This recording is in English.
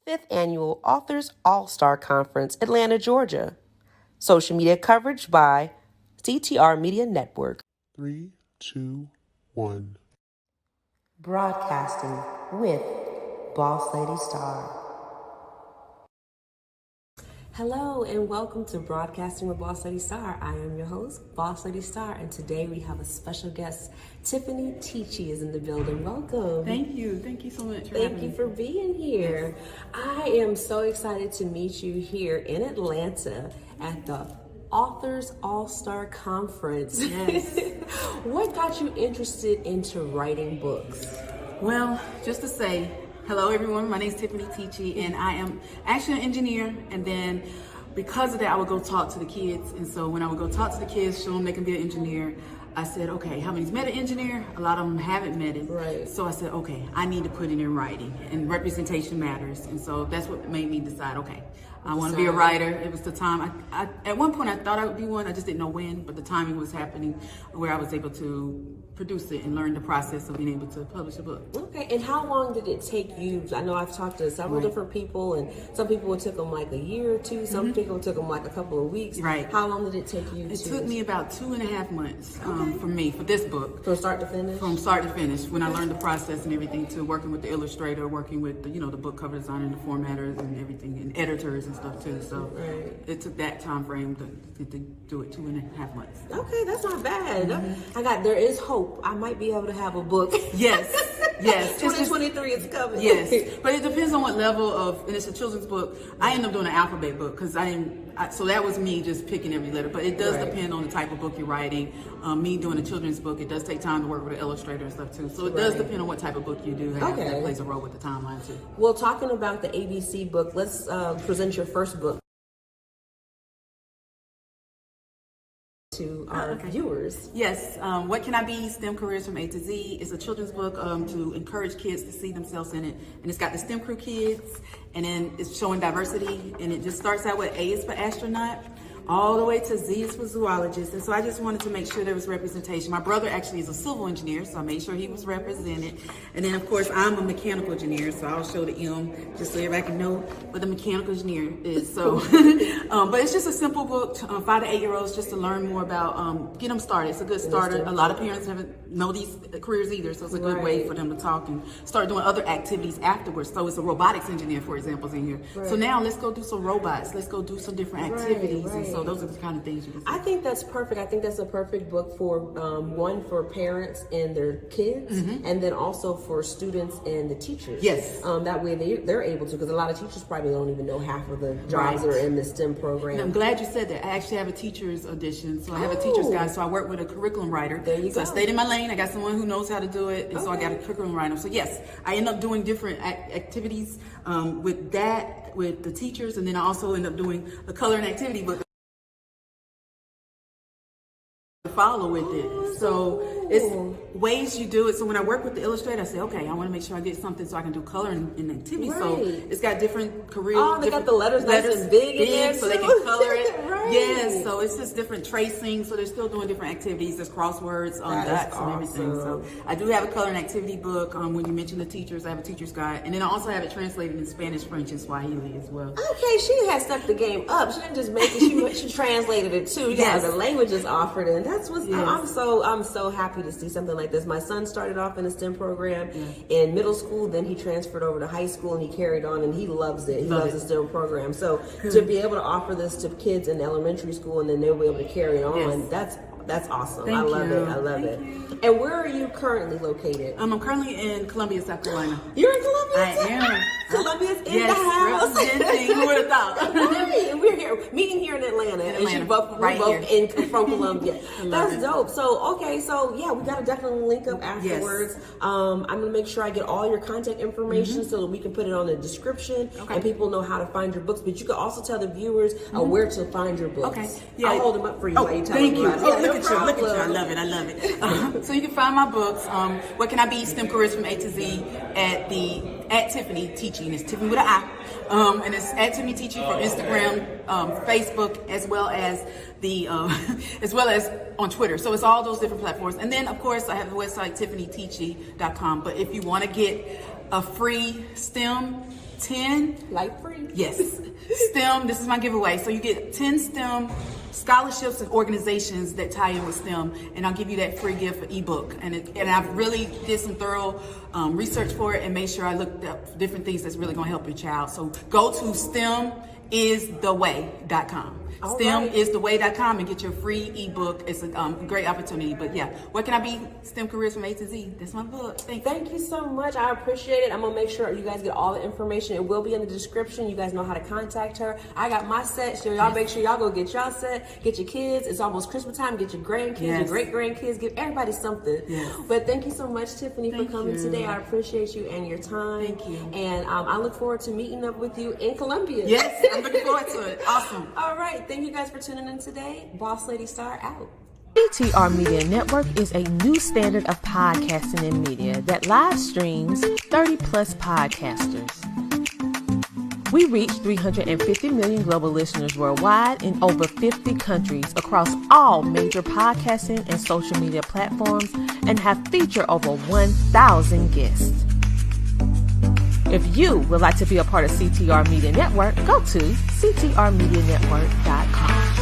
5th Annual Authors All-Star Conference, Atlanta, Georgia. Social media coverage by CTR Media Network. 3, 2, 1. Broadcasting with Boss Lady Star. Hello and welcome to Broadcasting with Boss Lady Star. I am your host, Boss Lady Star, and today we have a special guest. Tiffani Teachey is in the building. Welcome. Thank you. Thank you so much for Thank having you me. for being here. I am so excited to meet you here in Atlanta at the Authors All-Star Conference. Yes. What got you interested into writing books? Well, just to say, hello everyone, my name is Tiffani Teachey and I am actually an engineer, and then because of that I would go talk to the kids, and so when I would go talk to the kids, show them they can be an engineer, I said, okay, how many's met an engineer? A lot of them haven't met it. Right. So I said, okay, I need to put it in writing, and representation matters, and so that's what made me decide, okay, I want to be a writer. It was the time, I at one point I thought I would be one, I just didn't know when, but the timing was happening where I was able to produce it and learn the process of being able to publish a book. Okay, and how long did it take you? I know I've talked to several different people, and some people it took them like a year or two, some people it took them like a couple of weeks. Right. How long did it take you? It took me about 2.5 months for me, for this book. From start to finish? From start to finish, when I learned the process and everything, to working with the illustrator, working with the, the book cover designer and the formatters and everything, and editors and stuff too. So it took that time frame to do it, 2.5 months. Okay, that's not bad. There is hope. I might be able to have a book. Yes, yes. 2023 is coming. Yes, but it depends on what level of, and it's a children's book. I end up doing an alphabet book because so that was me just picking every letter. But it does depend on the type of book you're writing. Me doing a children's book, it does take time to work with an illustrator and stuff too. So it does depend on what type of book you do have. That plays a role with the timeline too. Well, talking about the ABC book, let's present your first book to our viewers. Yes, What Can I Be? STEM Careers from A to Z is a children's book to encourage kids to see themselves in it. And it's got the STEM crew kids, and then it's showing diversity, and it just starts out with A is for astronaut, all the way to Z is for zoologist. And so I just wanted to make sure there was representation. My brother actually is a civil engineer, so I made sure he was represented. And then of course I'm a mechanical engineer, so I'll show the M just so everybody can know what the mechanical engineer is. So, but it's just a simple book, 5 to 8 year olds, just to learn more about, get them started. It's a good starter. A lot of parents haven't know these careers either, so it's a good way for them to talk and start doing other activities afterwards. So it's a robotics engineer, for example, is in here. So now let's go do some robots. Let's go do some different activities. And so those are the kind of things you can see. I think that's perfect. I think that's a perfect book for one, for parents and their kids, and then also for students and the teachers. Yes. That way they're able to, because a lot of teachers probably don't even know half of the jobs that are in the STEM program. And I'm glad you said that. I actually have a teacher's edition, so I have a teacher's guide. So I work with a curriculum writer. There you go. I stayed in my lane. I got someone who knows how to do it, and so I got a curriculum writer. So yes, I end up doing different activities with that, with the teachers, and then I also end up doing a color and activity book to follow with it. So it's ways you do it. So when I work with the illustrator, I say, okay, I want to make sure I get something so I can do color and activity. So it's got different careers. Oh, they got the letters nice and big in there so they can color it. Yes, so it's just different tracing. So they're still doing different activities. There's crosswords, dots, and everything. So I do have a color and activity book. When you mention the teachers, I have a teacher's guide, and then I also have it translated in Spanish, French, and Swahili as well. Okay, she has stepped the game up. She didn't just make it; she translated it too. Yeah, the languages offered, and that's what's. I'm so happy to see something like this. My son started off in a STEM program in middle school, then he transferred over to high school, and he carried on, and he loves it. He loves the STEM program. So to be able to offer this to kids in elementary school, and then they'll be able to carry it on, that's awesome. I love it. I love it. And where are you currently located? I'm currently in Columbia, South Carolina. You're in Columbia? I am. Columbia's in the house. Representing. Who would have thought? Right. And we're here, meeting here in Atlanta. And we're both from Columbia. That's dope. So, okay. So, yeah, we got to definitely link up afterwards. I'm going to make sure I get all your contact information so that we can put it on the description and people know how to find your books. But you can also tell the viewers where to find your books. Okay. Yeah. I'll hold them up for you while you tell Thank them you. about it. Oh, look at you. Look at you. I love it. I love it. So you can find my books, What Can I Be? STEM Careers from A to Z at Tiffani Teachey, and it's Tiffany with an I. And it's at Tiffani Teachey for Instagram, Facebook, as well as on Twitter. So it's all those different platforms. And then of course I have the website TiffaniTeachey.com. But if you want to get a free STEM 10 Like free. Yes. STEM, this is my giveaway. So you get 10 STEM scholarships and organizations that tie in with STEM, and I'll give you that free gift for ebook. And I've really did some thorough research for it and made sure I looked up different things that's really going to help your child. So go to STEMistheway.com. STEMistheway.com and get your free ebook. It's a great opportunity. But yeah, what can I be? STEM Careers from A to Z. That's my book. Thank you so much. I appreciate it. I'm going to make sure you guys get all the information. It will be in the description. You guys know how to contact her. I got my set, so y'all make sure y'all go get y'all set. Get your kids. It's almost Christmas time. Get your grandkids, your great-grandkids. Give everybody something. Yes. But thank you so much, Tiffani, for coming today. I appreciate you and your time. Thank you. And I look forward to meeting up with you in Columbia. Yes, I'm looking forward to it. Awesome. All right. Thank you guys for tuning in today. Boss Lady Star out. CTR Media Network is a new standard of podcasting and media that live streams 30 plus podcasters. We reach 350 million global listeners worldwide in over 50 countries across all major podcasting and social media platforms and have featured over 1,000 guests. If you would like to be a part of CTR Media Network, go to ctrmedianetwork.com.